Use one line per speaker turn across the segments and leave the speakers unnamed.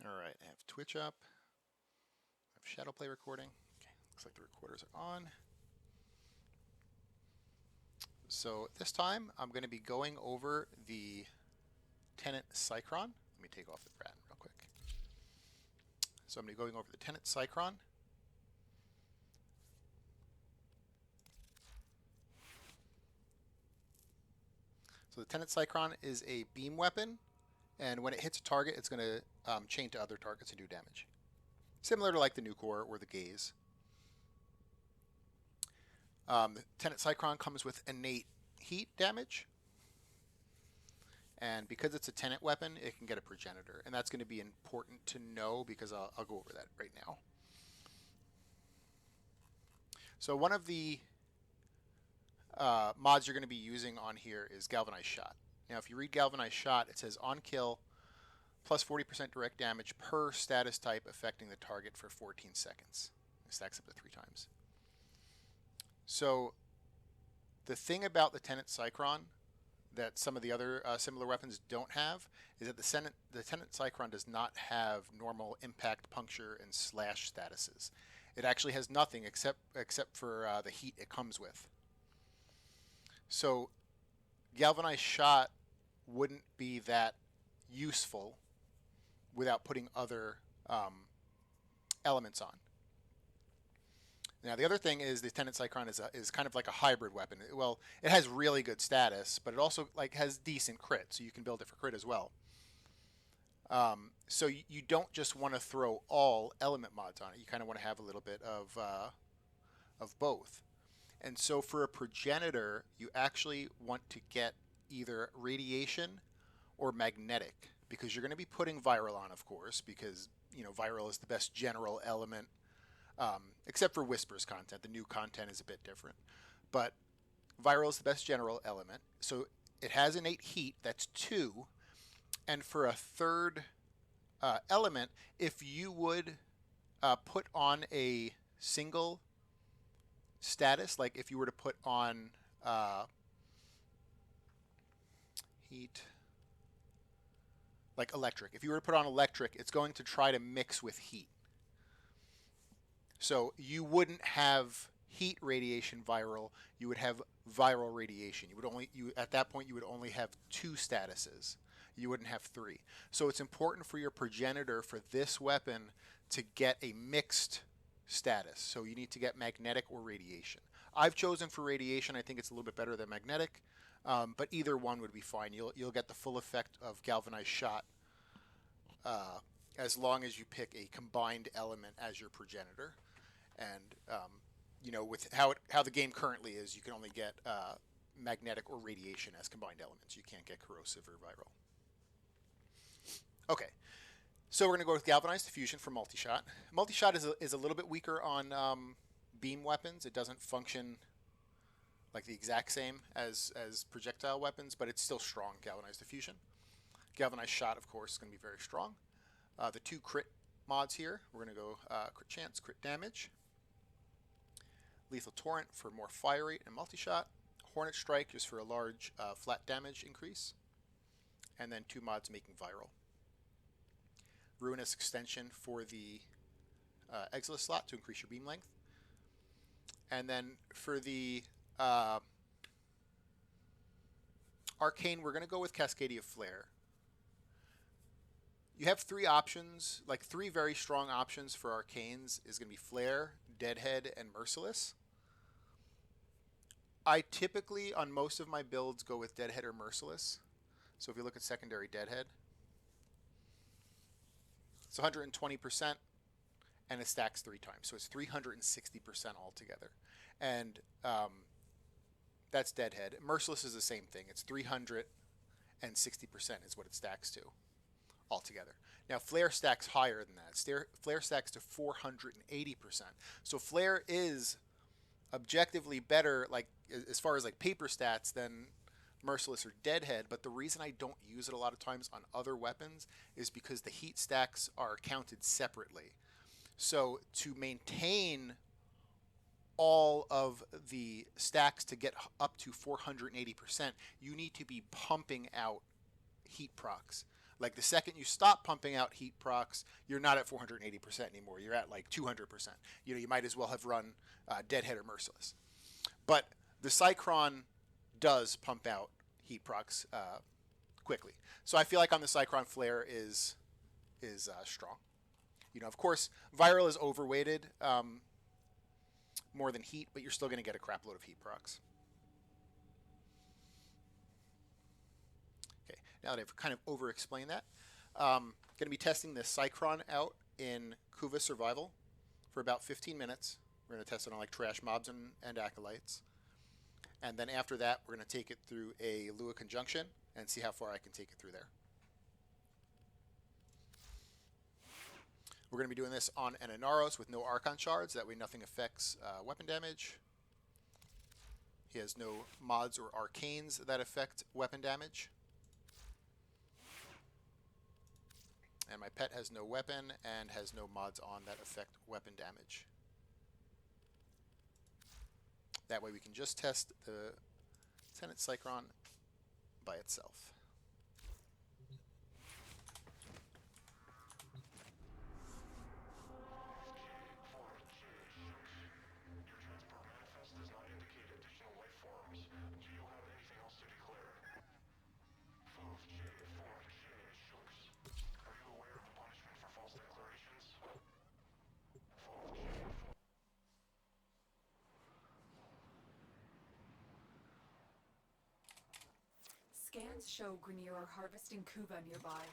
All right, I have Twitch up. I have Shadow Play recording. Okay, looks like the recorders are on. So this time I'm going to be going over the Tenet Cycron. Let me take off the Bratton real quick. So I'm going to be going over the Tenet Cycron. So the Tenet Cycron is a beam weapon, and when it hits a target, it's going to chain to other targets and do damage. Similar to like the Nucor or the Gaze. The Tenet Cycron comes with innate heat damage, and because it's a Tenet weapon, it can get a progenitor, and that's going to be important to know because I'll go over that right now. So one of the mods you're going to be using on here is Galvanized Shot. Now, if you read Galvanized Shot, it says on kill plus 40% direct damage per status type affecting the target for 14 seconds. It stacks up to 3 times. So the thing about the Tenet Cycron that some of the other similar weapons don't have is that the Tenet Cycron does not have normal impact, puncture, and slash statuses. It actually has nothing except for the heat it comes with. So Galvanized Shot wouldn't be that useful without putting other elements on. Now the other thing is the Tenet Cycron is kind of like a hybrid weapon. Well, it has really good status, but it also like has decent crit, so you can build it for crit as well. So you don't just want to throw all element mods on it. You kind of want to have a little bit of both. And so for a progenitor, you actually want to get either radiation or magnetic, because you're going to be putting viral on, of course, because viral is the best general element, except for Whispers content. The new content is a bit different, but viral is the best general element. So it has innate heat, that's 2, and for a third element, if you would put on a single status, like if you were to put on heat, like electric. If you were to put on electric, it's going to try to mix with heat. So you wouldn't have heat radiation viral, you would have viral radiation. At that point you would only have 2 statuses. You wouldn't have 3. So it's important for your progenitor for this weapon to get a mixed status. So you need to get magnetic or radiation. I've chosen for radiation. I think it's a little bit better than magnetic, but either one would be fine. You'll get the full effect of Galvanized Shot as long as you pick a combined element as your progenitor. And with how the game currently is, you can only get magnetic or radiation as combined elements. You can't get corrosive or viral. Okay, so we're going to go with Galvanized Diffusion for multi-shot. Multi-shot is a little bit weaker on beam weapons. It doesn't function like the exact same as projectile weapons, but it's still strong, Galvanized Diffusion. Galvanized Shot, of course, is going to be very strong. The 2 crit mods here, we're going to go crit chance, crit damage. Lethal Torrent for more fire rate and multi-shot. Hornet Strike just for a large flat damage increase. And then 2 mods making viral. Ruinous Extension for the Exilus slot to increase your beam length. And then for the Arcane, we're going to go with Cascadia Flare. You have 3 options, like 3 very strong options for Arcanes is going to be Flare, Deadhead, and Merciless. I typically, on most of my builds, go with Deadhead or Merciless. So if you look at secondary Deadhead, it's 120%, and it stacks 3 times. So it's 360% altogether. And that's Deadhead. Merciless is the same thing. It's 360% is what it stacks to altogether. Now, Flare stacks higher than that. Flare stacks to 480%. So Flare is objectively better, like as far as like paper stats, than Merciless or Deadhead, but the reason I don't use it a lot of times on other weapons is because the heat stacks are counted separately. So to maintain all of the stacks to get up to 480%, you need to be pumping out heat procs. Like the second you stop pumping out heat procs, you're not at 480% anymore. You're at like 200%. You know, you might as well have run Deadhead or Merciless. But the Cycron does pump out heat procs quickly. So I feel like on the Cycron Flare is strong. You know, of course, Viral is overweighted more than Heat, but you're still going to get a crap load of heat procs. Okay, now that I've kind of over-explained that, going to be testing the Cycron out in Kuva Survival for about 15 minutes. We're going to test it on like trash mobs and acolytes. And then after that, we're going to take it through a Lua Conjunction and see how far I can take it through there. We're going to be doing this on an Inaros with no Archon Shards. That way nothing affects weapon damage. He has no mods or arcanes that affect weapon damage. And my pet has no weapon and has no mods on that affect weapon damage. That way we can just test the Tenet Cycron by itself.
Scans show Grineer are harvesting Kuva nearby.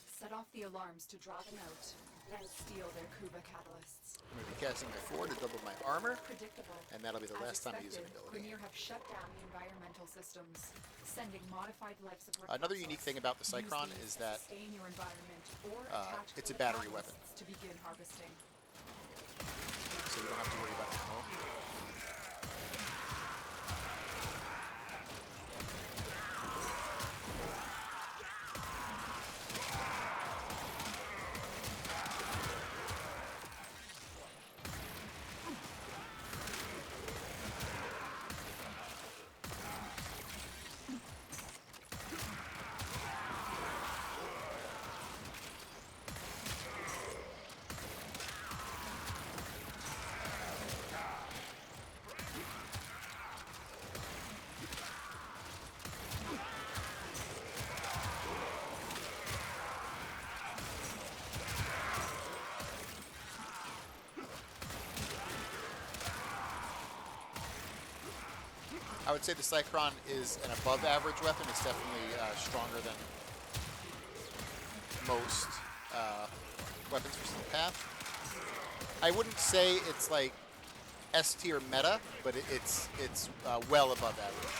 Set off the alarms to draw them out, and steal their Kuva catalysts.
I'm going to be casting my 4 to double my armor,
Predictable.
and that'll be the last time I use an
expected,
ability.
Grineer have shut down the environmental systems, sending modified life support.
Another unique thing about the Cycron is that
sustain your environment or
it's a battery weapon.
to begin harvesting.
So you don't have to worry about ammo. I would say the Cycron is an above average weapon. It's definitely stronger than most weapons for the path. I wouldn't say it's like S tier meta, but it's well above average.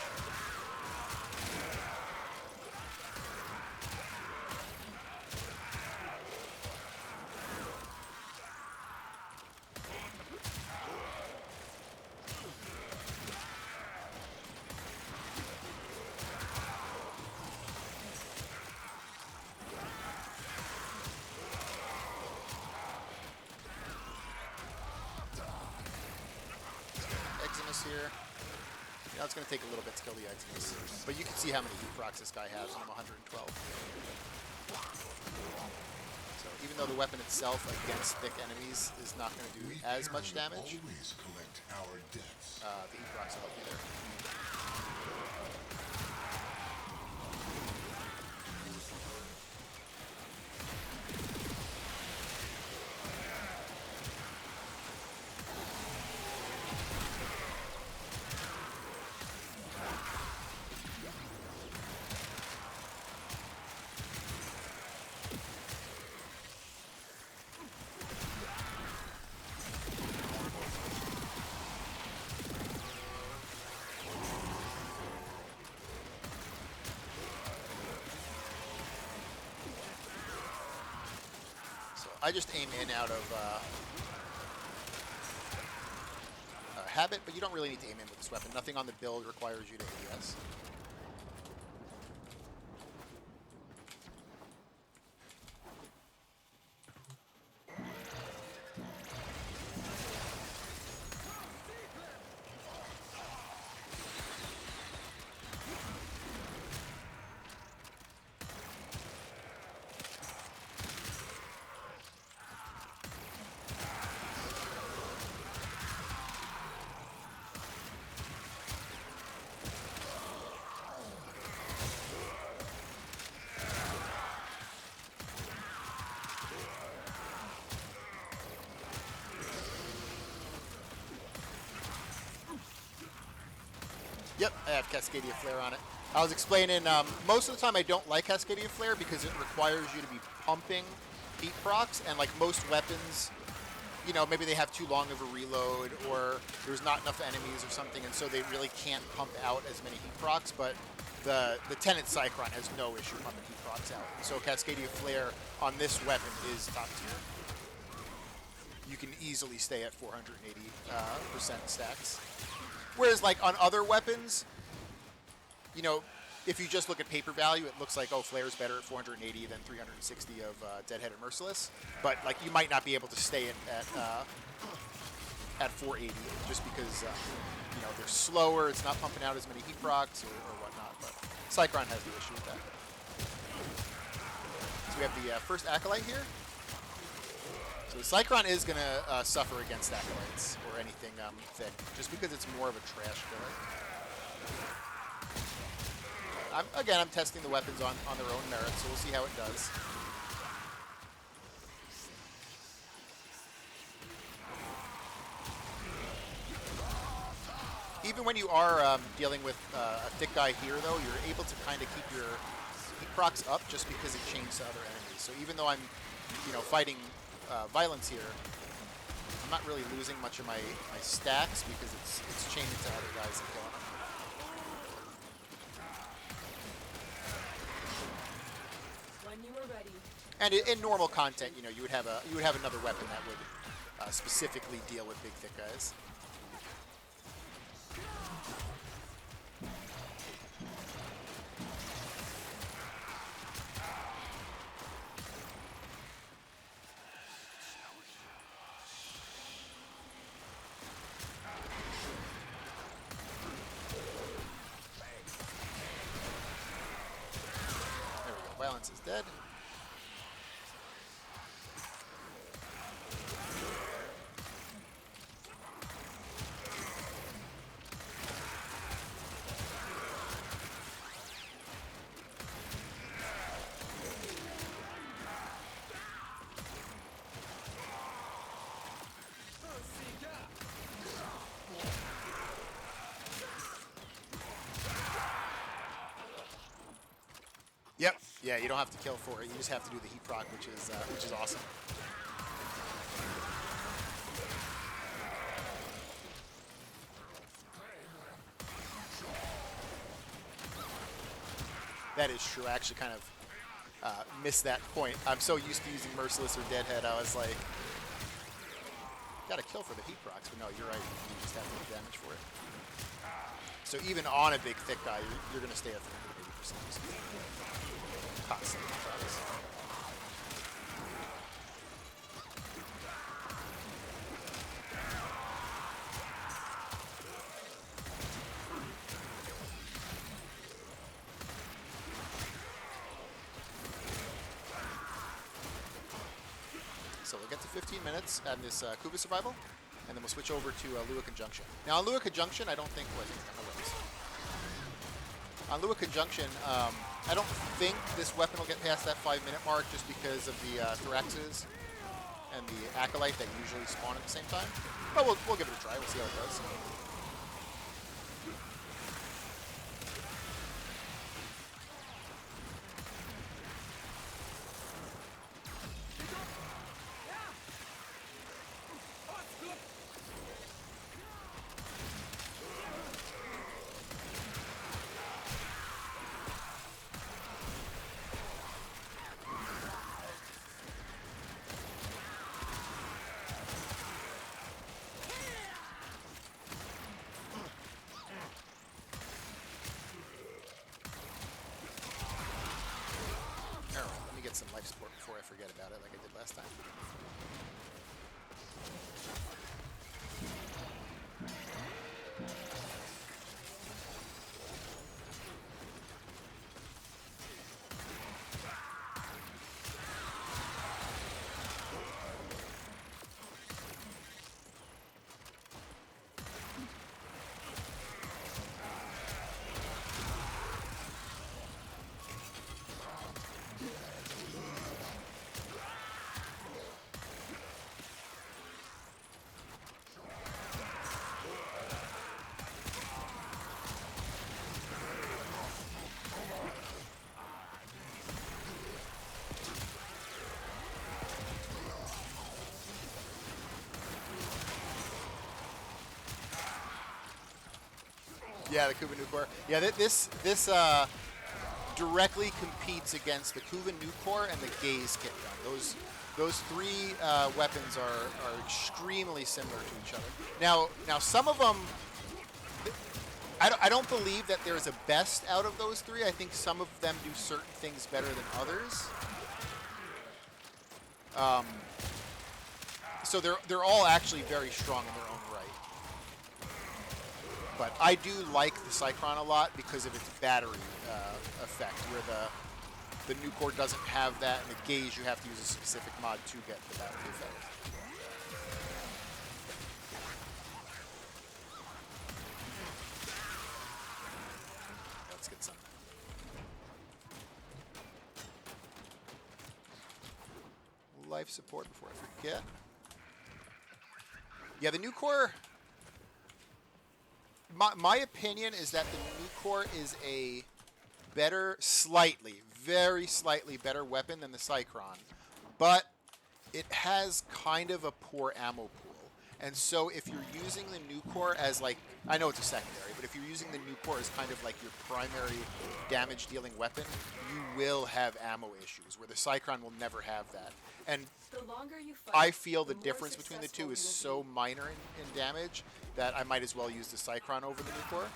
Here. Yeah, it's going to take a little bit to kill the Eximus, but you can see how many heat procs this guy has, and I'm 112. So even though the weapon itself against thick enemies is not going to do as much damage, the heat procs will help you there. I just aim in out of habit, but you don't really need to aim in with this weapon. Nothing on the build requires you to ADS. Yep, I have Cascadia Flare on it. I was explaining, most of the time I don't like Cascadia Flare because it requires you to be pumping heat procs, and like most weapons, you know, maybe they have too long of a reload, or there's not enough enemies or something, and so they really can't pump out as many heat procs, but the Tenet Cycron has no issue pumping heat procs out. And so Cascadia Flare on this weapon is top tier. You can easily stay at 480% stacks. Whereas like on other weapons, you know, if you just look at paper value, it looks like, oh, Flare's better at 480 than 360 of Deadhead or Merciless. But like you might not be able to stay at 480 just because you know, they're slower. It's not pumping out as many heat procs or whatnot. But Cycron has the issue with that. So we have the first Acolyte here. So Cycron is going to suffer against Acolytes or anything thick, just because it's more of a trash killer. I'm testing the weapons on their own merit, so we'll see how it does. Even when you are dealing with a thick guy here, though, you're able to kind of keep your heat procs up just because it chains to other enemies. So even though I'm, you know, fighting violence here, I'm not really losing much of my stacks because it's chaining to other guys and killing them. And in normal content, you know, you would have another weapon that would specifically deal with big thick guys. There we go. Violence is dead. Yep. Yeah, you don't have to kill for it. You just have to do the heat proc, which is awesome. That is true. I actually kind of missed that point. I'm so used to using Merciless or Deadhead, I was like, gotta kill for the heat procs, but no, you're right. You just have to do damage for it. So even on a big thick guy, you're going to stay at 380%. Constantly, promise. So we'll get to 15 minutes on this Kuva survival, and then we'll switch over to Lua Conjunction. Now on Lua Conjunction, I don't think, on Lua Conjunction, I don't think this weapon will get past that 5-minute mark just because of the Thoraxes and the Acolyte that usually spawn at the same time. But we'll give it a try. We'll see how it does. Get some life support before I forget about it like I did last time. Yeah, the Kuva Nucor. Yeah, this directly competes against the Kuva Nucor and the Gaze Kit gun. Those three weapons are extremely similar to each other. Now some of them, I don't believe that there's a best out of those three. I think some of them do certain things better than others. So they're all actually very strong in their own right. But I do like the Cycron a lot because of its battery effect, where the Nucor doesn't have that, and the Gaze you have to use a specific mod to get the battery effect. Let's get some. Life support before I forget. Yeah, the Nucor. My opinion is that the Nucor is a better, very slightly better weapon than the Cycron, but it has kind of a poor ammo pool. And so if you're using the Nucor as like, I know it's a secondary, but if you're using the Nucor as kind of like your primary damage dealing weapon, you will have ammo issues, where the Cycron will never have that. And
The longer you fight,
I feel the
more
difference between the two is
successful you
so minor in damage that I might as well use the Cycron over the Nucor.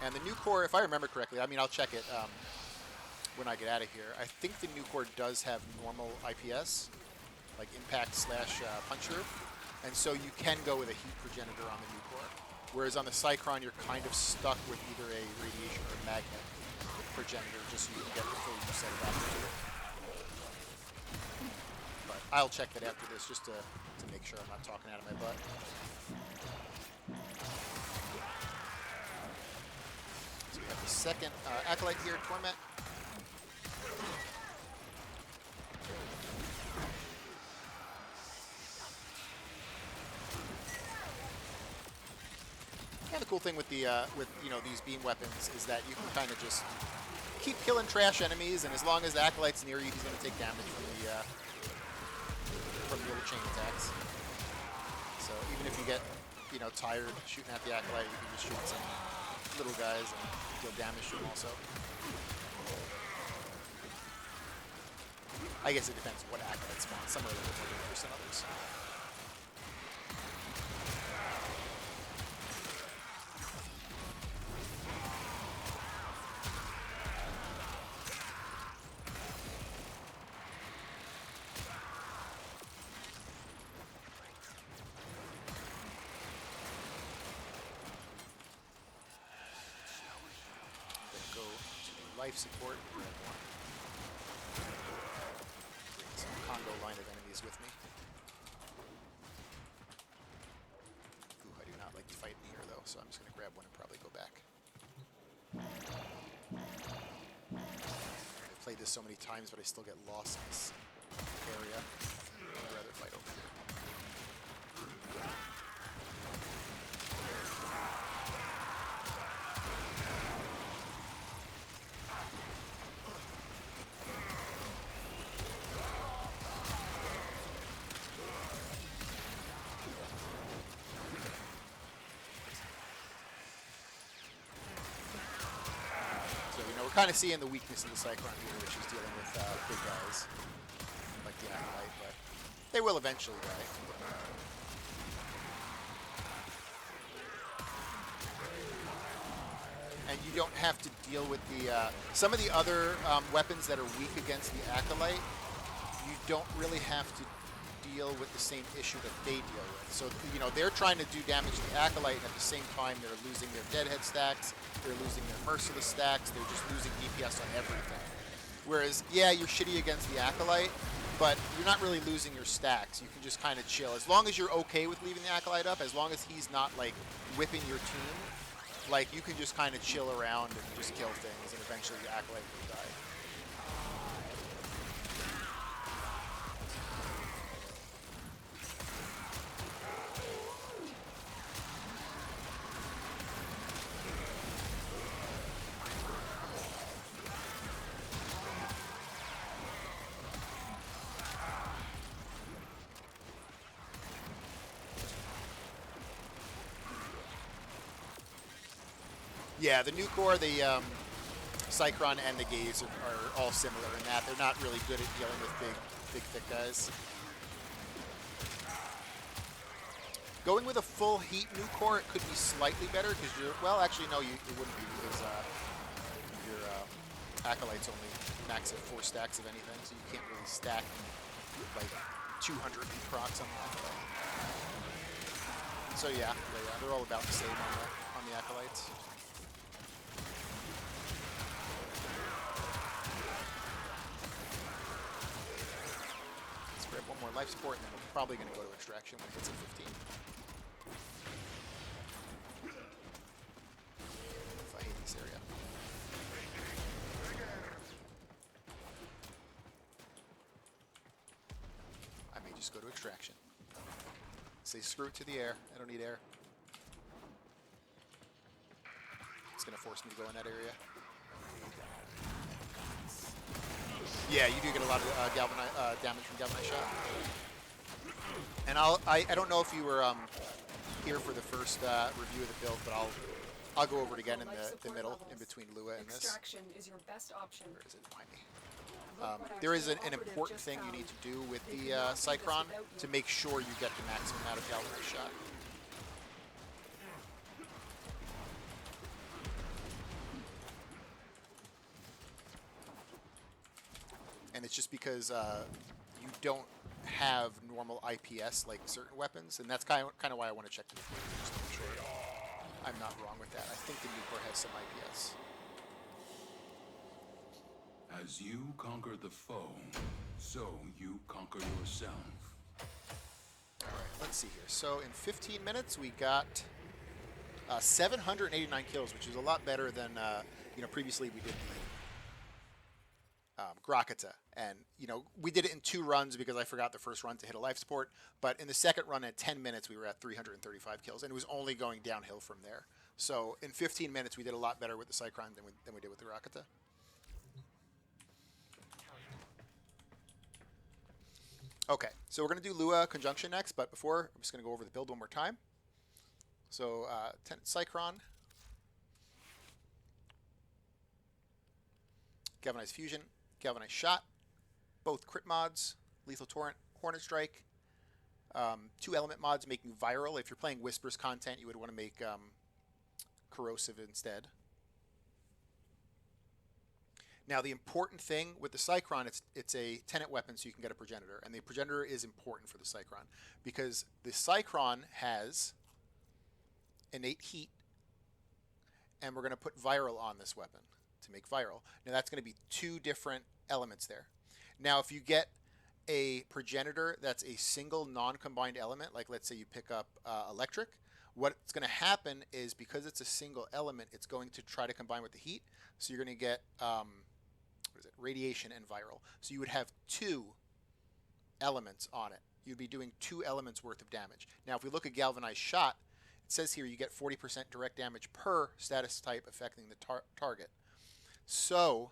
And the Nucor, if I remember correctly, I mean, I'll check it when I get out of here. I think the Nucor does have normal IPS, like impact / puncher, and so you can go with a heat progenitor on the Nucor. Whereas on the Cycron, you're kind of stuck with either a radiation or a magnet progenitor, just so you can get the full set of after. But I'll check that after this, just to make sure I'm not talking out of my butt. So we have the second Acolyte here, Torment. And the cool thing with the these beam weapons is that you can kind of just keep killing trash enemies, and as long as the Acolyte's near you, he's going to take damage from the little chain attacks. So even if you get tired shooting at the Acolyte, you can just shoot some little guys and deal damage to them also. I guess it depends what Acolyte spawn. Some are a little bit more dangerous than others. Life support. Bring some Congo line of enemies with me. Ooh, I do not like to fight in here though, so I'm just going to grab one and probably go back. I've played this so many times, but I still get lost in this area. I'd rather fight over here. We're kind of seeing the weakness of the Cycron here, which is dealing with big guys like the Acolyte, but they will eventually die. And you don't have to deal with the some of the other weapons that are weak against the Acolyte. You don't really have to deal with the same issue that they deal with. So, they're trying to do damage to the Acolyte, and at the same time, they're losing their Deadhead stacks, they're losing their Merciless stacks, they're just losing DPS on everything. Whereas, yeah, you're shitty against the Acolyte, but you're not really losing your stacks. You can just kind of chill. As long as you're okay with leaving the Acolyte up, as long as he's not, like, whipping your team, like, you can just kind of chill around and just kill things, and eventually the Acolyte will die. Yeah, the new core, the Cycron and the Gaze are all similar in that they're not really good at dealing with big, thick guys. Going with a full heat new core, it could be slightly better because you're, well, actually, no, it wouldn't be because your Acolytes only max at 4 stacks of anything, so you can't really stack like 200 heat procs on the Acolyte. So yeah, they're all about the same on the Acolytes. Let's grab one more life support, and then we're probably going to go to extraction when it gets at 15. I hate this area. I may just go to extraction. Say screw it to the air. I don't need air. It's going to force me to go in that area. Yeah, you do get a lot of damage from Galvanized Shot. And I don't know if you were here for the first review of the build, but I'll go over it again in the middle, in between Lua and this.
Extraction is your best option.
Where is it? Behind me. There is an important thing you need to do with the Cycron to make sure you get the maximum out of Galvanized Shot. And it's just because you don't have normal IPS like certain weapons, and that's kind of why I want to check the nuclear just to make sure I'm not wrong with that. I think the nuclear has some IPS.
As you conquer the foe, so you conquer yourself.
All right, let's see here. So in 15 minutes, we got 789 kills, which is a lot better than previously we did the Grakata. And, we did it in 2 runs because I forgot the first run to hit a life support. But in the second run at 10 minutes, we were at 335 kills. And it was only going downhill from there. So in 15 minutes, we did a lot better with the Cycron than we did with the Grakata. Okay, so we're going to do Lua Conjunction next. But before, I'm just going to go over the build one more time. So Tenet Cycron. Galvanized Fusion. Galvanized Shot. Both crit mods, Lethal Torrent, Hornet Strike, 2 element mods making viral. If you're playing Whispers content, you would want to make corrosive instead. Now, the important thing with the Cycron, it's a Tenet weapon, so you can get a Progenitor. And the Progenitor is important for the Cycron because the Cycron has innate heat, and we're going to put viral on this weapon to make viral. Now, that's going to be 2 different elements there. Now, if you get a Progenitor that's a single non-combined element, like let's say you pick up electric, what's going to happen is because it's a single element, it's going to try to combine with the heat. So you're going to get radiation and viral. So you would have 2 elements on it. You'd be doing 2 elements worth of damage. Now, if we look at Galvanized Shot, it says here you get 40% direct damage per status type affecting the target. So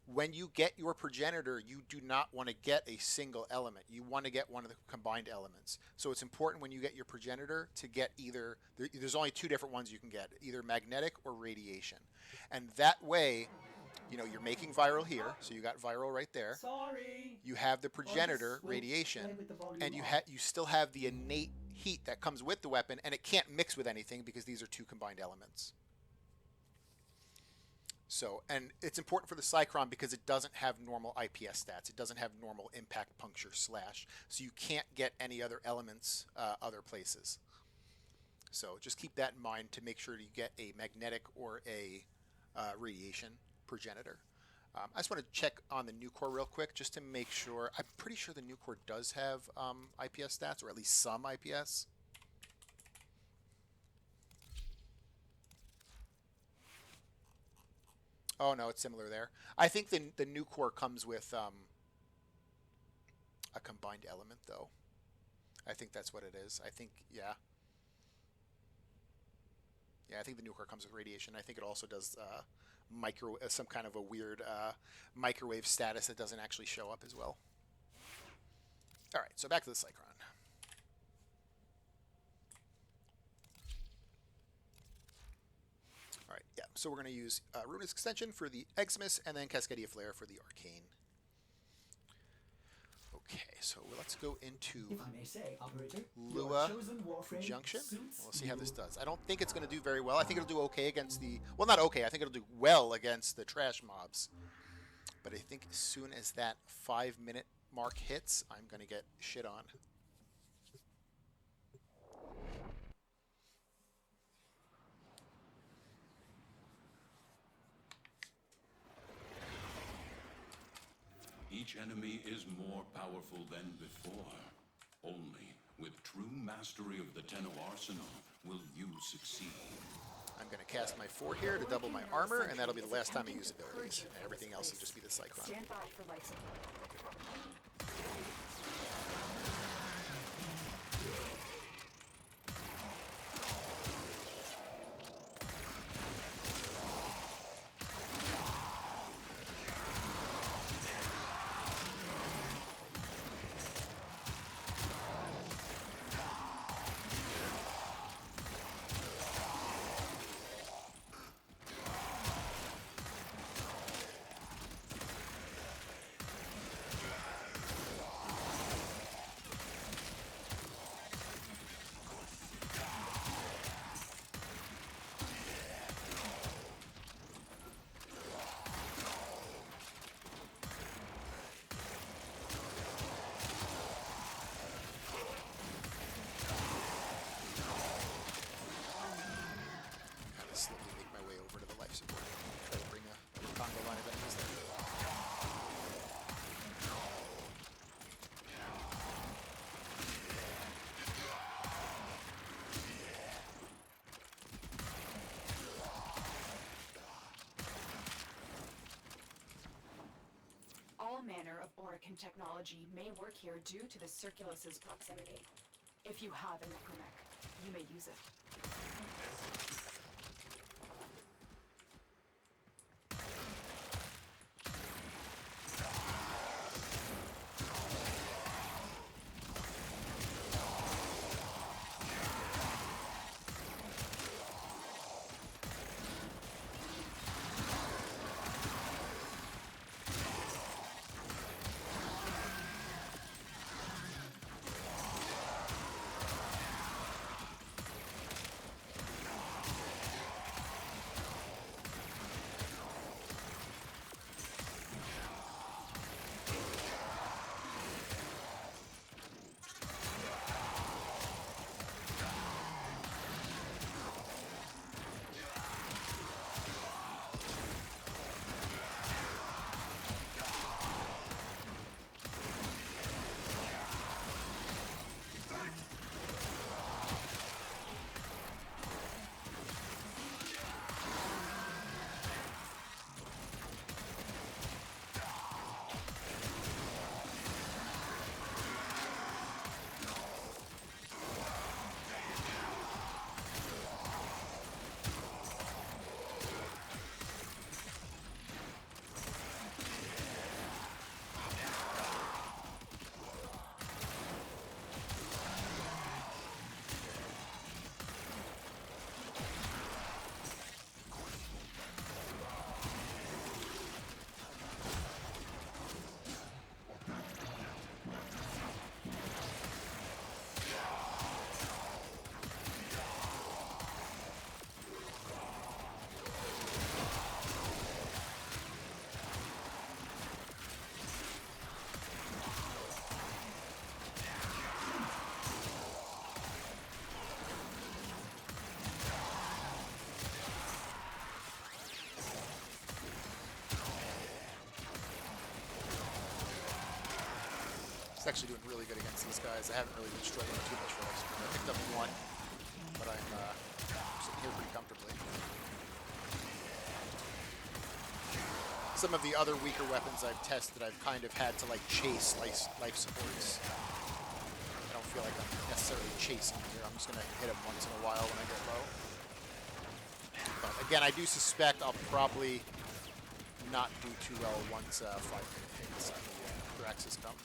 when you get your Progenitor, you do not want to get a single element. You want to get one of the combined elements. So it's important when you get your Progenitor to get either, there's only 2 different ones you can get, either magnetic or radiation. And that way, you're making viral here. So you got viral right there.
Sorry.
You have the Progenitor, radiation, and you still have the innate heat that comes with the weapon, and it can't mix with anything because these are 2 combined elements. So, and it's important for the Cycron because it doesn't have normal IPS stats. It doesn't have normal impact, puncture, slash. So you can't get any other elements other places. So just keep that in mind to make sure you get a magnetic or a radiation Progenitor. I just want to check on the new core real quick just to make sure. I'm pretty sure the new core does have IPS stats, or at least some IPS. Oh, no, it's similar there. I think the new core comes with a combined element, though. I think that's what it is. I think, yeah. Yeah, I think the new core comes with radiation. I think it also does some kind of a weird microwave status that doesn't actually show up as well. All right, so back to the Cycron. So we're going to use Ruinous Extension for the Xmas, and then Cascadia Flare for the Arcane. Okay, so let's go into
If I may say, operator, your
Lua
chosen Warframe
Junction.
suits
We'll see how this
you.
does. I don't think it's going to do very well. I think it'll do okay against the... Well, not okay. I think it'll do well against the trash mobs. But I think as soon as that 5-minute mark hits, I'm going to get shit on.
Each enemy is more powerful than before. Only with true mastery of the Tenno arsenal will you succeed.
I'm going to cast my 4 here to double my armor, and that'll be the last time I use abilities. And everything else will just be the Cycron.
Stand by for life support.
Slowly make my way over to the life support. Try to bring a Congo line of enemies there.
All manner of Orokin technology may work here due to the Circulus's proximity. If you have an Necromech, you may use it.
It's actually doing really good against these guys. I haven't really been struggling too much for life support. I picked up 1, but I'm sitting here pretty comfortably. Some of the other weaker weapons I've tested, I've kind of had to like chase life supports. I don't feel like I'm necessarily chasing here. I'm just going to hit them once in a while when I get low. But again, I do suspect I'll probably not do too well once 5-minute hits on the Draxus come.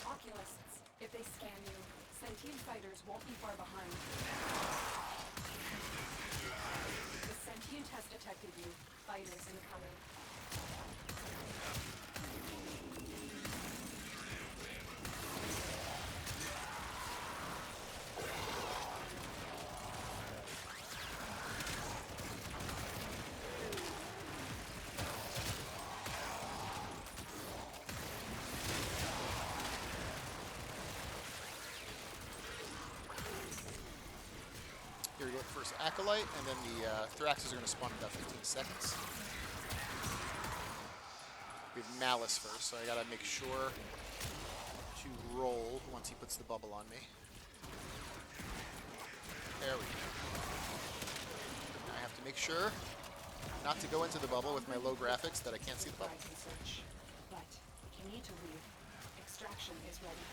Oculists, if they scan you, fighters won't be far behind. The sentient has detected you. Fighters incoming.
Here we go, the first Acolyte, and then the Thraxes are going to spawn in about 15 seconds. We have Malice first, so I got to make sure to roll once he puts the bubble on me. There we go. Now I have to make sure not to go into the bubble with my low graphics that I can't see the bubble.
But you need to leave. Extraction is ready.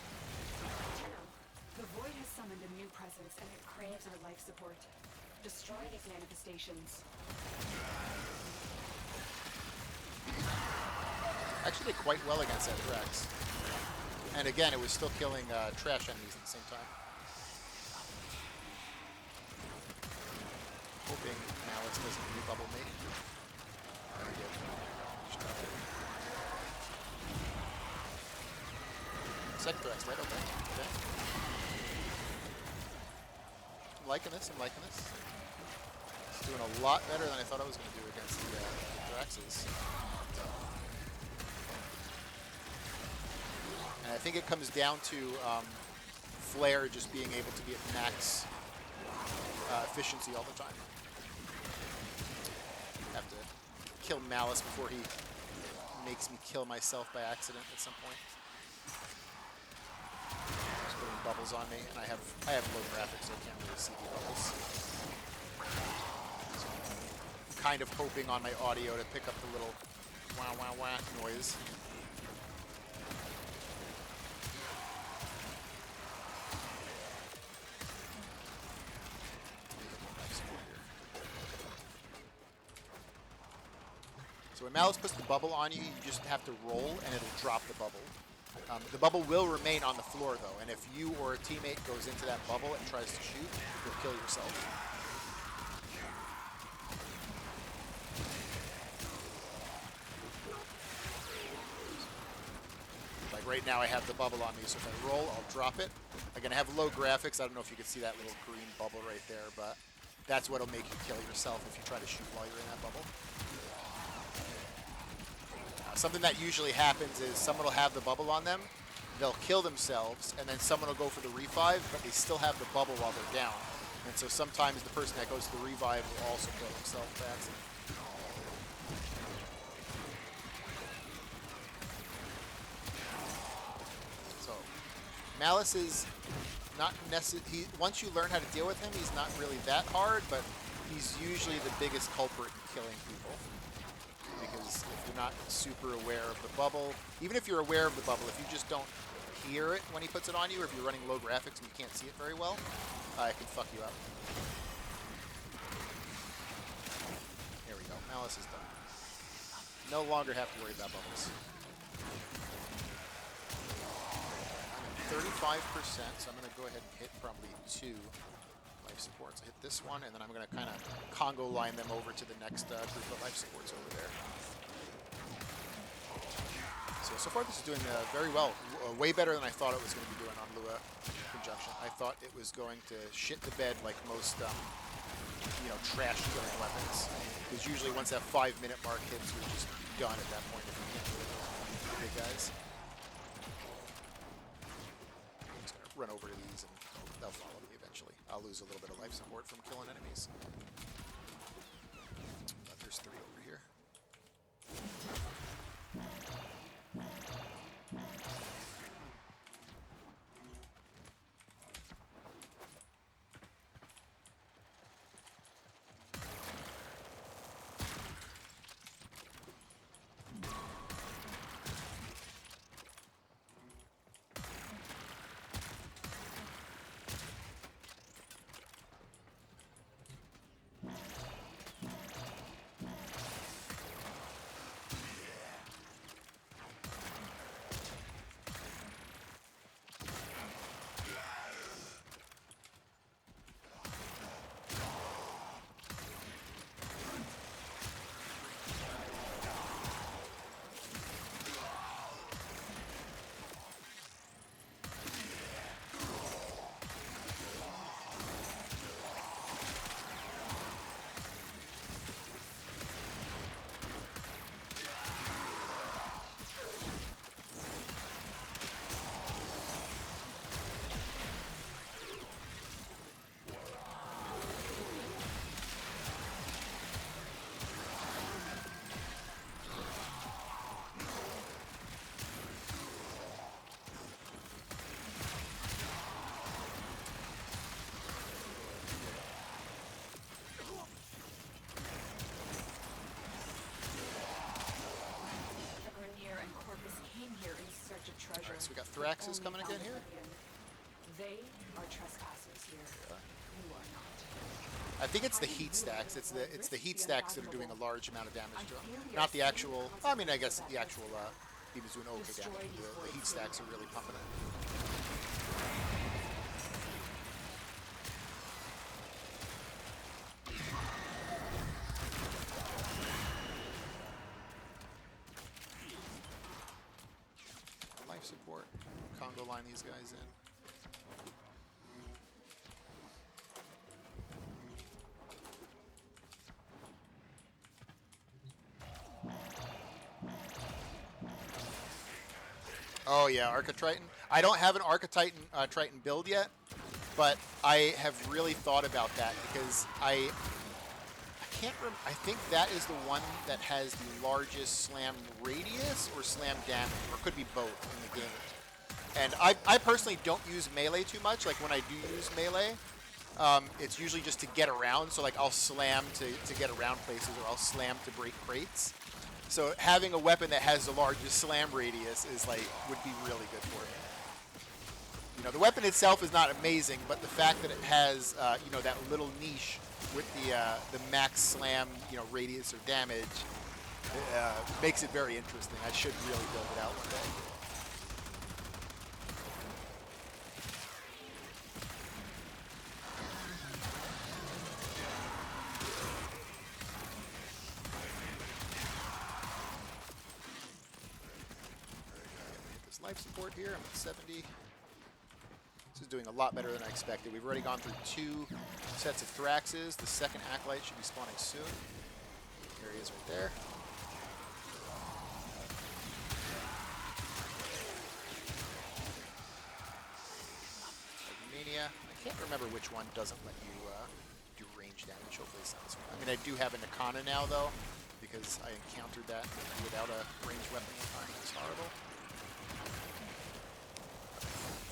The Void has summoned a new presence, and it craves our life support. Destroy these manifestations.
Actually did quite well against that Thrax. And again, it was still killing trash enemies at the same time. Hoping Malice doesn't rebubble me. Very good. Second Thrax, right? Okay. I'm liking this. It's doing a lot better than I thought I was going to do against the Thraxes. And I think it comes down to Flare just being able to be at max efficiency all the time. Have to kill Malice before he makes me kill myself by accident at some point. Just putting bubbles on me, and I have low graphics, so I can't really see the bubbles. So I'm kind of hoping on my audio to pick up the little wah wah wah noise. So when Malice puts the bubble on you, you just have to roll and it'll drop the bubble. The bubble will remain on the floor though, and if you or a teammate goes into that bubble and tries to shoot, you'll kill yourself. Like right now I have the bubble on me, so if I roll, I'll drop it. Again, I have low graphics. I don't know if you can see that little green bubble right there, but that's what'll make you kill yourself if you try to shoot while you're in that bubble. Something that usually happens is someone will have the bubble on them, they'll kill themselves, and then someone will go for the revive, but they still have the bubble while they're down. And so sometimes the person that goes to the revive will also kill themselves by accident. So, Malice is not necessarily, once you learn how to deal with him, he's not really that hard, but he's usually the biggest culprit in killing people. Because if you're not super aware of the bubble, even if you're aware of the bubble, if you just don't hear it when he puts it on you, or if you're running low graphics and you can't see it very well, it can fuck you up. There we go. Malice is done. No longer have to worry about bubbles. I'm at 35%, so I'm going to go ahead and hit probably 2 life supports. I hit this one, and then I'm going to kind of Congo line them over to the next group of life supports over there. So far this is doing very well. Way better than I thought it was going to be doing on Lua Conjunction. I thought it was going to shit the bed like most, trash killing weapons. Because usually once that 5-minute mark hits, you're just done at that point if you can't do it with the big guys. I'm just going to run over to these and they'll follow me eventually. I'll lose a little bit of life support from killing enemies. But there's 3 over here. So we got Thraxes
Only
coming again here.
Alien. They are trespassers here. You are not.
I think it's the heat stacks. It's the heat stacks that are doing a large amount of damage to them. Not the actual. I mean, I guess the actual beam is doing okay damage. The heat stacks are really pumping it. Life support. Congo line these guys in. Oh yeah, Architriton. I don't have an Architriton Triton build yet, but I have really thought about that because I can't remember. I think that is the one that has the largest slam radius or slam damage, or could be both in the game. And I personally don't use melee too much. Like when I do use melee, it's usually just to get around. So like I'll slam to get around places, or I'll slam to break crates. So having a weapon that has the largest slam radius is would be really good for me. You know, the weapon itself is not amazing, but the fact that it has you know, that little niche with the max slam, you know, radius or damage makes it very interesting. I should really build it out one day. Life support here. I'm at 70. This is doing a lot better than I expected. We've already gone through 2 sets of Thraxes. The second Acolyte should be spawning soon. There he is right there. Mania. I can't remember which one doesn't let you do range damage. Hopefully it's not this one. I mean, I do have a Nakana now, though, because I encountered that without a ranged weapon one time. That's horrible. I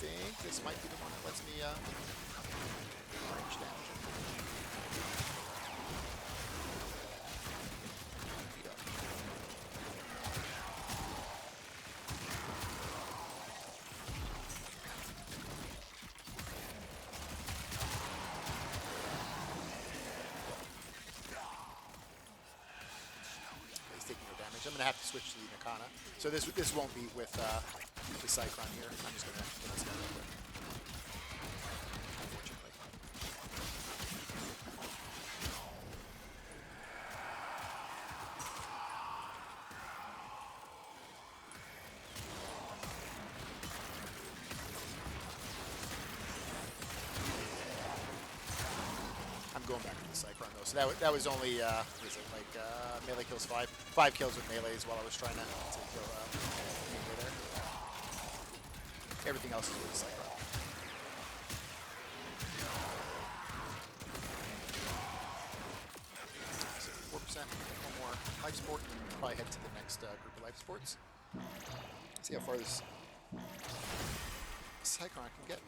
think this might be the one that lets me range damage. He's taking no damage. I'm gonna have to switch to the Nakana. So this won't be with the Cycron here. I'm just gonna kill this guy real quick. Unfortunately. I'm going back to the Cycron though. So that was only what is it, like melee kills 5 kills with melees while I was trying to kill melee there. Everything else is with the Cycron. So 4%, one more life support, and we'll probably head to the next group of life supports. See how far this Cycron can get.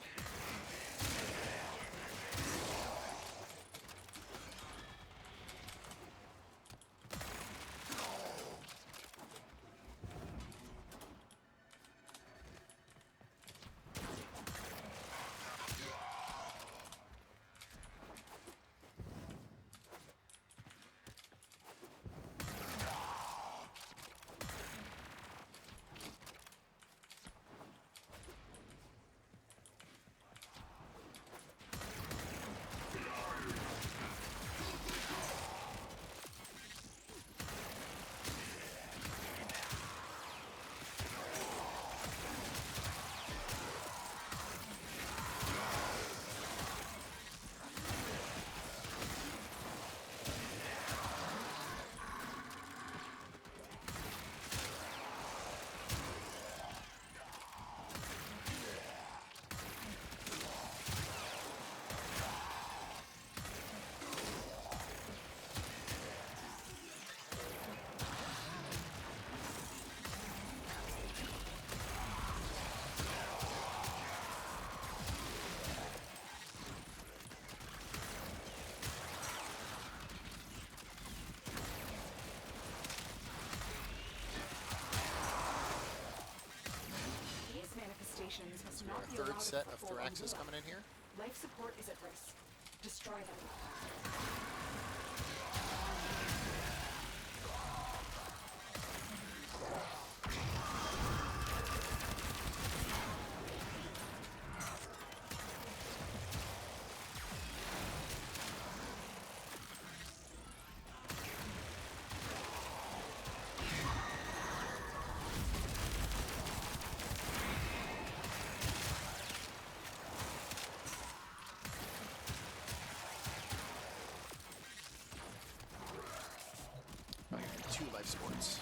on
Axis
Lua.
coming in here.
Life support is at risk. Destroy them.
Two life supports.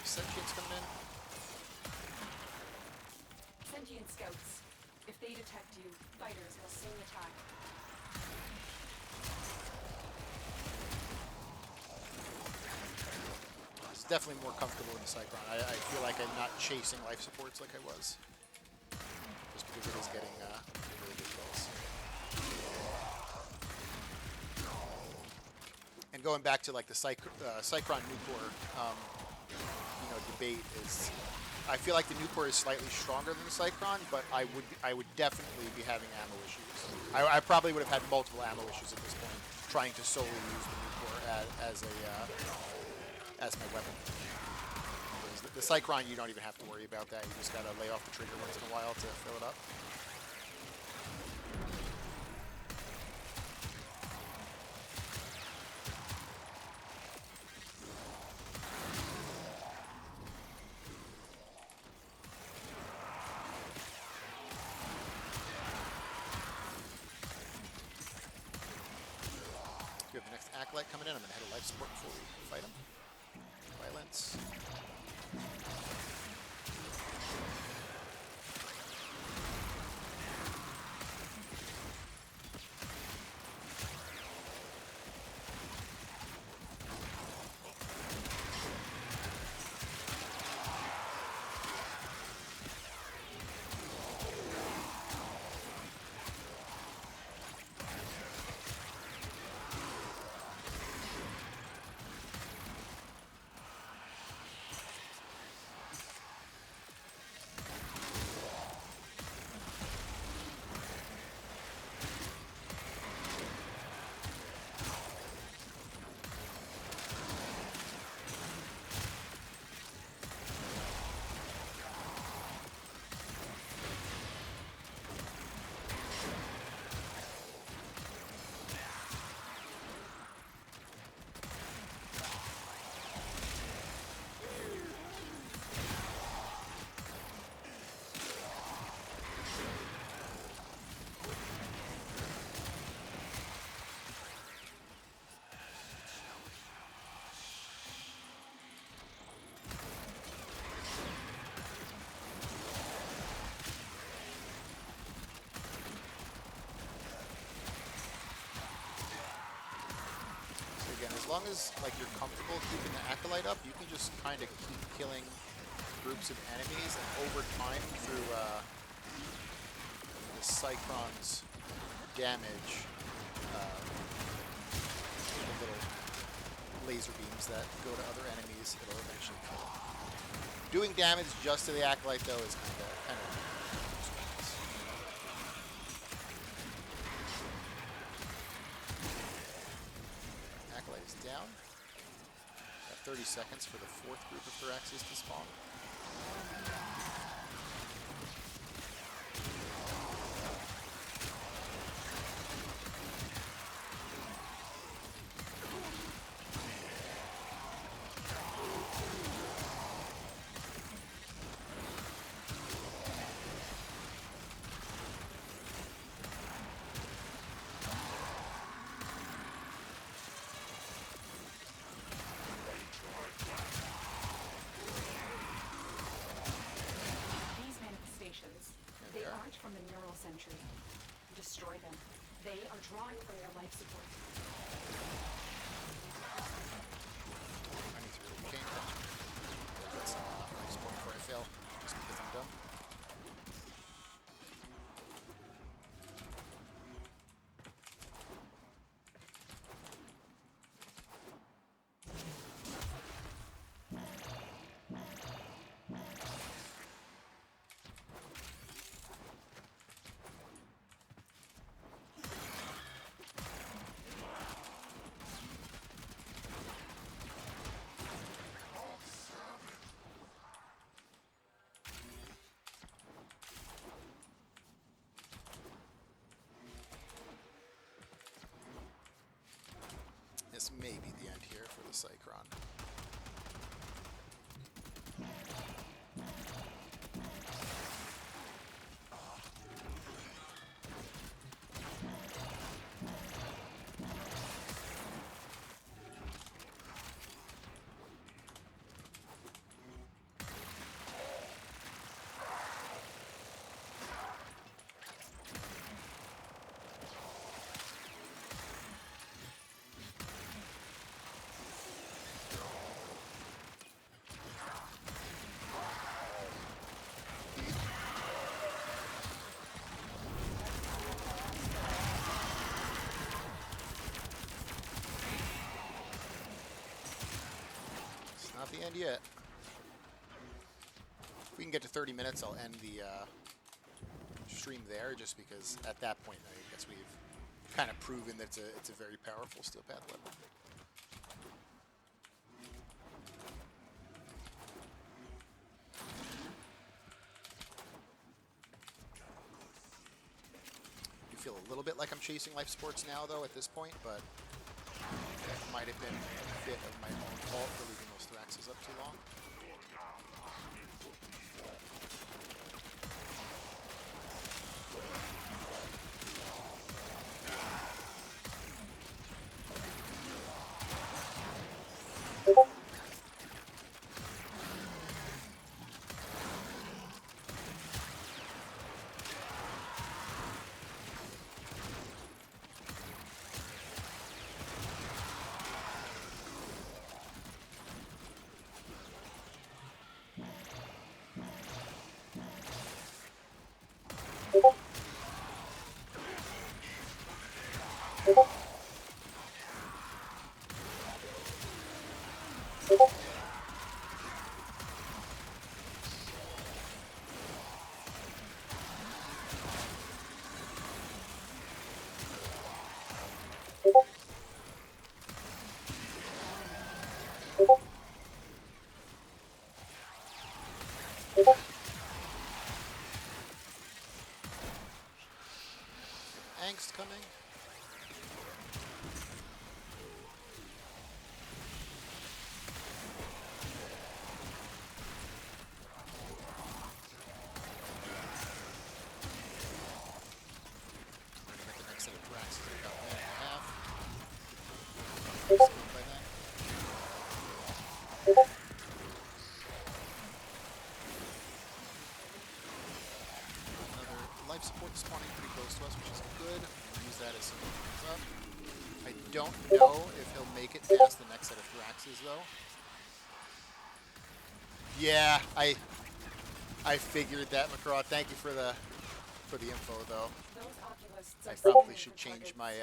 Sentients coming in.
Sentient scouts. If they detect you, fighters will soon attack.
It's definitely more comfortable in the Cycron. I feel like I'm not chasing life supports like I was. Just because it is getting really good kills. And going back to like the Cycron Nukor, debate is, I feel like the Nukor is slightly stronger than the Cycron, but I would definitely be having ammo issues. I probably would have had multiple ammo issues at this point, trying to solely use the Nukor as my weapon. Whereas the Cycron, you don't even have to worry about that. You just gotta lay off the trigger once in a while to fill it up. We have the next Acolyte coming in. I'm going to head a life support before we fight him. Violence. Again, as long as like you're comfortable keeping the Acolyte up, you can just kind of keep killing groups of enemies, and over time through the Cycron's damage, the little laser beams that go to other enemies, it'll eventually kill them. Doing damage just to the Acolyte though is kind of Acolyte is down. Got 30 seconds for the fourth group of Thraxes to spawn.
launch from the neural sentry. Destroy them. They are drawing from their life support.
I need to really gain that. That's life support before I fail, just because I'm dumb. This may be the end here for the Cycron. Not the end yet. If we can get to 30 minutes, I'll end the stream there, just because at that point, I guess we've kind of proven that it's a very powerful steel path weapon. I feel a little bit like I'm chasing life supports now, though, at this point, but that might have been a bit of my own fault for leaving those Thraxes up too long. Angst coming. We're gonna get the next set of Thraxes in about a minute and a half. Just by then. Another life support spawning pretty close to us, which is good. We'll use that as soon as it comes up. I don't know if he'll make it past the next set of Thraxes, though. Yeah, I figured that, Macraw. Thank you for the info, though. I probably should change my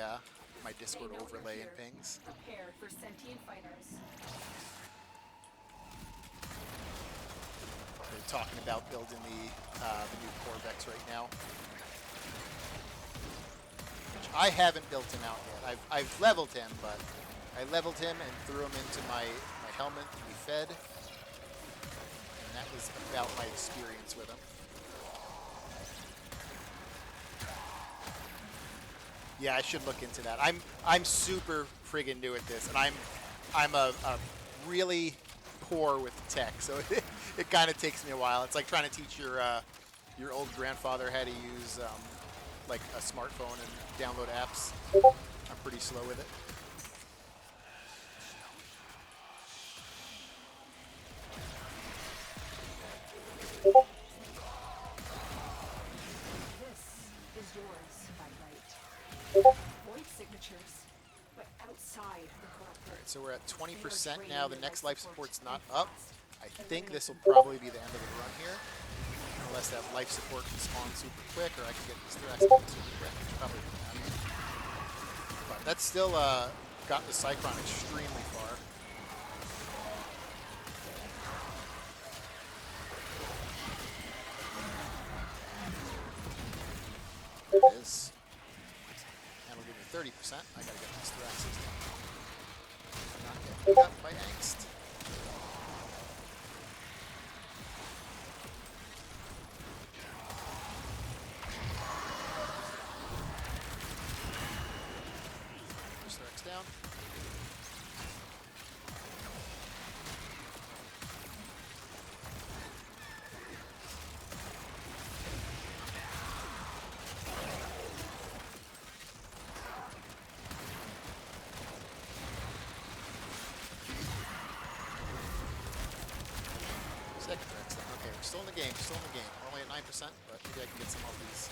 my Discord overlay and pings.
Prepare for sentient fighters.
They're talking about building the new Corvex right now, which I haven't built him out yet. I've leveled him, but I leveled him and threw him into my helmet to be fed, and that was about my experience with him. Yeah, I should look into that. I'm super friggin' new at this, and I'm a really poor with tech, so it kind of takes me a while. It's like trying to teach your old grandfather how to use like a smartphone and download apps. I'm pretty slow with it.
Void signatures, but outside the corrupt.
Alright, so we're at 20% now. The next life support's not up. I think this will probably be the end of the run here. Unless that life support can spawn super quick, or I can get these threats super quick. Probably not. But that's still got the Cycron extremely far. There it is. And it'll give me 30%. I gotta get these Thraxes down. Not get beat up by angst. First Thrax down. Second Thrax down. Okay, we're still in the game, We're only at 9%, but maybe I can get some of these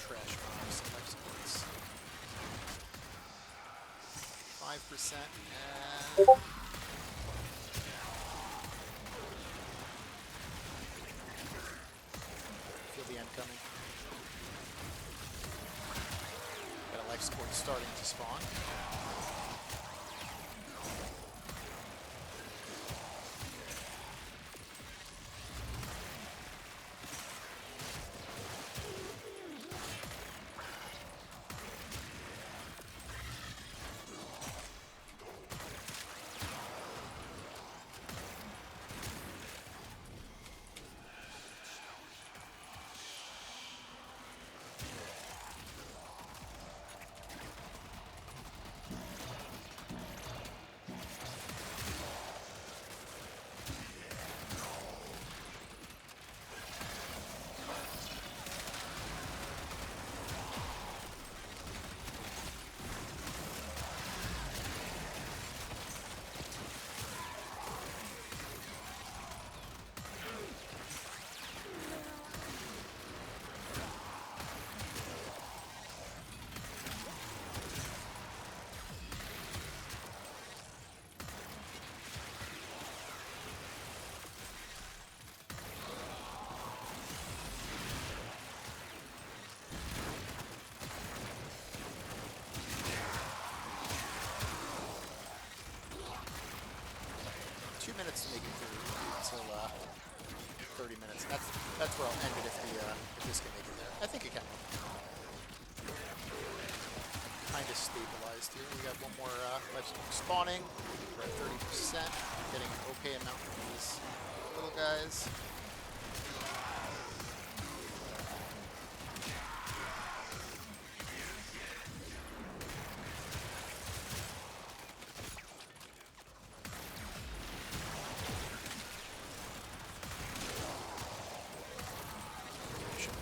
trash bombs, some life supports. 5% and... Feel the end coming. Got a life support starting to spawn. Minutes to make it through until 30 minutes. And that's where I'll end it if this can make it there. I think it can. Kind of stabilized here. We got one more life support spawning. We're at 30%. Getting an okay amount from these little guys.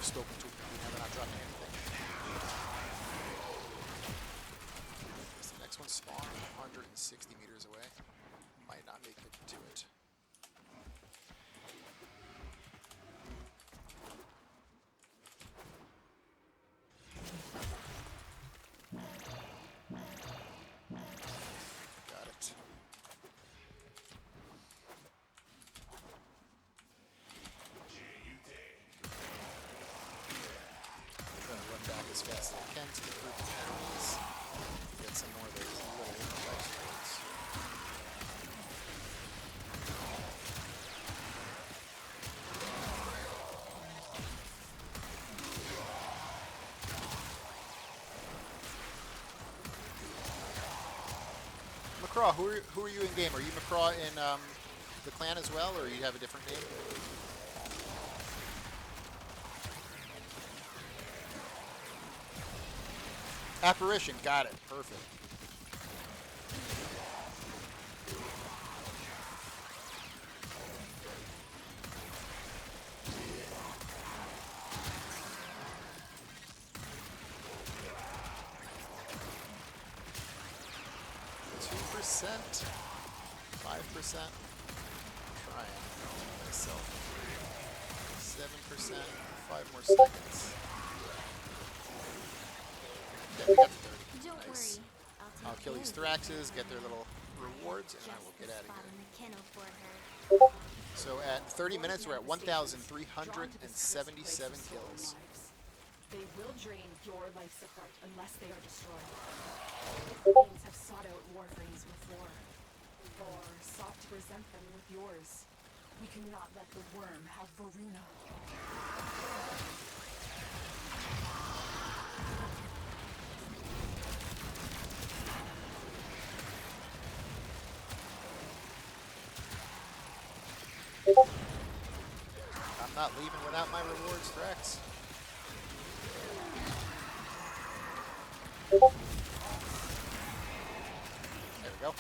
Spoken to them, now they're not dropping anything. The next one spawned 160 meters away. Might not make it to it. Got it. Back as fast as I can to the group of enemies. Get some more of those little life supports. Macraw, who are you in game? Are you Macraw in the clan as well, or you have a different name? Apparition, got it. Perfect. %, 5%. Trying myself. 7%. 5 more seconds. Yeah, we got the 30. kill these Thraxes, get their little rewards, and I will get out of here.
the kennel for her.
So at 30 minutes, we're at 1,377 kills.
They will drain your life support unless they are destroyed. Beings have sought out Warframes before, or sought to present them with yours. We cannot let the worm have Varuna.
I'm not leaving without my rewards, Thrax. There we go.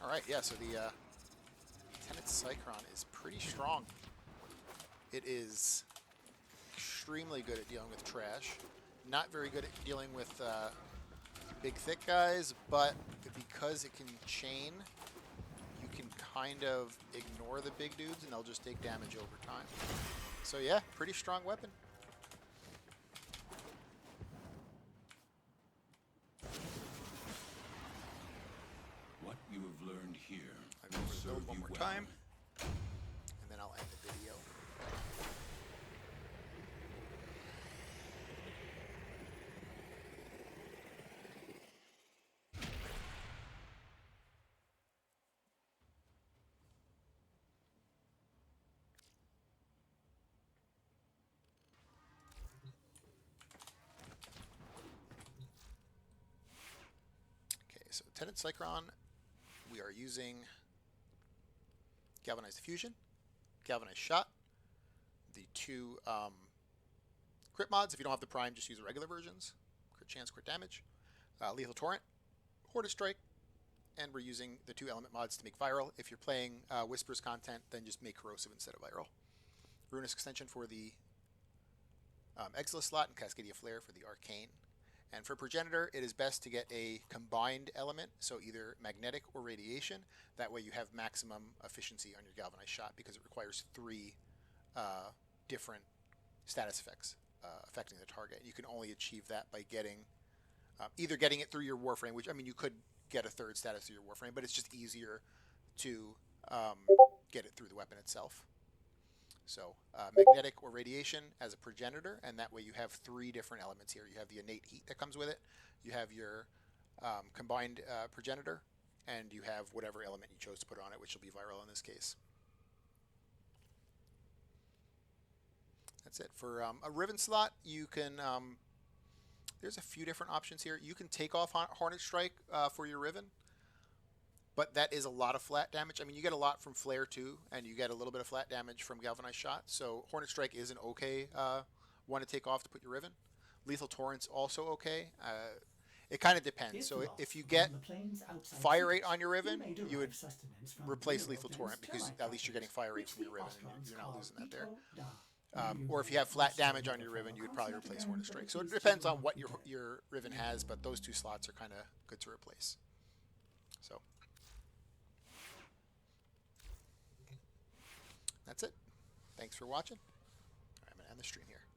Alright, yeah, so the Tenet Cycron is pretty strong. It is extremely good at dealing with trash. Not very good at dealing with big, thick guys, but because it can chain, you can kind of ignore the big dudes and they'll just take damage over time. So yeah, pretty strong weapon.
What you have learned here
I'm going
will
to
serve
build one
you
more
well.
time, and then I'll end the video. Okay, so Tenet Cycron, we are using Galvanized Diffusion, Galvanized Shot, the two crit mods. If you don't have the Prime, just use the regular versions. Crit chance, crit damage. Lethal Torrent, Horde Strike, and we're using the two element mods to make viral. If you're playing Whispers content, then just make corrosive instead of viral. Ruinous Extension for the Exilus slot, and Cascadia Flare for the Arcane. And for Progenitor, it is best to get a combined element, so either magnetic or radiation. That way you have maximum efficiency on your Galvanized Shot because it requires 3 different status effects affecting the target. You can only achieve that by getting either getting it through your Warframe, which, I mean, you could get a 3rd status through your Warframe, but it's just easier to get it through the weapon itself. So magnetic or radiation as a progenitor, and that way you have 3 different elements here. You have the innate heat that comes with it, you have your combined progenitor, and you have whatever element you chose to put on it, which will be viral in this case. That's it. For a Riven slot, you can, there's a few different options here. You can take off Hornet Strike for your Riven, but that is a lot of flat damage. I mean, you get a lot from Flare too, and you get a little bit of flat damage from Galvanized Shot. So Hornet Strike is an okay one to take off to put your Riven. Lethal Torrent's also okay. It kind of depends. So if you get Fire Rate on your Riven, you would replace Lethal Torrent because at least you're getting Fire Rate from your Riven and you're not losing that there. Or if you have flat damage on your Riven, you would probably replace Hornet Strike. So it depends on what your Riven has, but those 2 slots are kind of good to replace. So that's it. Thanks for watching. I'm going to end the stream here.